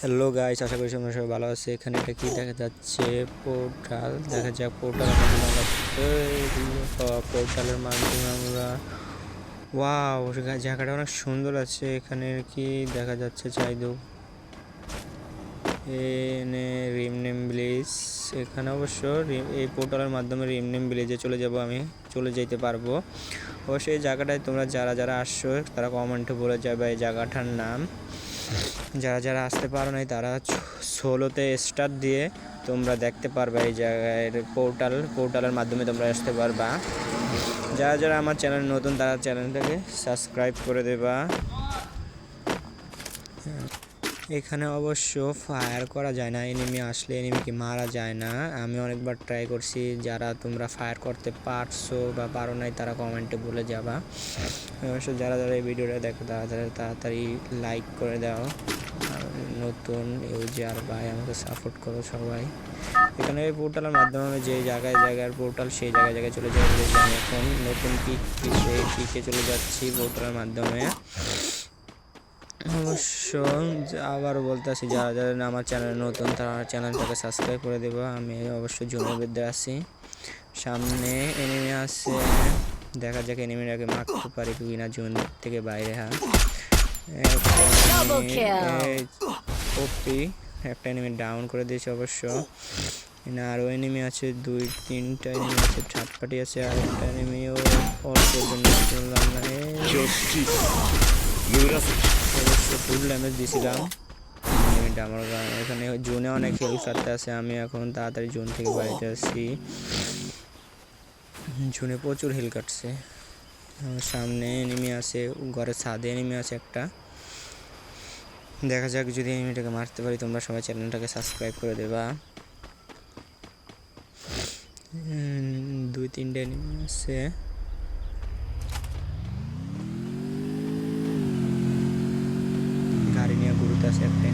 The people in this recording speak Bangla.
হ্যালো গাইস, আশা করি তোমরা সবাই ভালো আছে। এখানে এটা কি দেখা যাচ্ছে? পোর্টাল দেখা যাক। পোর্টালের মাধ্যমে আমরা ওয়াও, জায়গাটা অনেক সুন্দর আছে। এখানে কি দেখা যাচ্ছে? চাইদো এনে রিমনেম ভিলেজ। এখানে অবশ্য এই পোর্টালের মাধ্যমে রিমনেম ভিলেজে চলে যাব, আমি চলে যেতে পারবো। অবশ্যই এই জায়গাটায় তোমরা যারা যারা আসছো তারা কমেন্টে বলে যাবে এই জায়গাটার নাম। যারা যারা আসতে পারো নাই তারা সোলোতে স্টার দিয়ে তোমরা দেখতে পারবে এই জায়গায় পোর্টালের মাধ্যমে তোমরা আসতে পারবা। যারা যারা আমার চ্যানেল নতুন তারা চ্যানেলটাকে সাবস্ক্রাইব করে দেবা। এখানে অবশ্য ফায়ার করা যায় না, এনিমি আসলে এনিমিকে মারা যায় না। আমি অনেকবার ট্রাই করছি। যারা তোমরা ফায়ার করতে পারছো বা পারো নাই তারা কমেন্টে বলে যাবা। অবশ্য যারা যারা এই ভিডিওটা দেখো তারা তাড়াতাড়ি লাইক করে দাও। আর নতুন ইউজার ভাই আমাকে সাপোর্ট করো সবাই। এখানে এই পোর্টালের মাধ্যমে আমি যে জায়গার পোর্টাল সেই জায়গায় চলে যাই। আমি এখন নতুন পিকে চলে যাচ্ছি পোর্টালের মাধ্যমে। অবশ্য আবারও বলতেছি, যারা যারা আমার চ্যানেল নতুন তারা চ্যানেলটাকে সাবস্ক্রাইব করে দেবো। আমি অবশ্য জুনের মধ্যে আছি, সামনে এনিমি আছে। দেখা যাক এনিমিটাকে মারতে পারি কি না জুন থেকে বাইরে। হ্যাঁ, ওপি একটা এনিমি ডাউন করে দিয়েছে অবশ্য। না, আরও এনিমি আছে, দুই তিনটা এনিমি আছে, থার্ড পার্টি আছে। আর একটা এনিমিও অল্প জন্য বললাম না, অবশ্য ফুল ড্যামেজ দিয়েছিলাম। এনিমিটা আমার এখানে জোনে অনেক হেল্প করতে আছে। আমি এখন তাড়াতাড়ি জোন থেকে বাইরে আসছি। জোনে প্রচুর হেল কাটছে। আমার সামনে এনিমি আছে, ঘরের ছাদে এনিমি আছে একটা। দেখা যাক যদি এনিমিটাকে মারতে পারি। তোমরা সবাই চ্যানেলটাকে সাবস্ক্রাইব করে দেবা। দুই তিনটে এনিমি আছে। গাড়ি নিয়ে ঘুরতে আছে একটা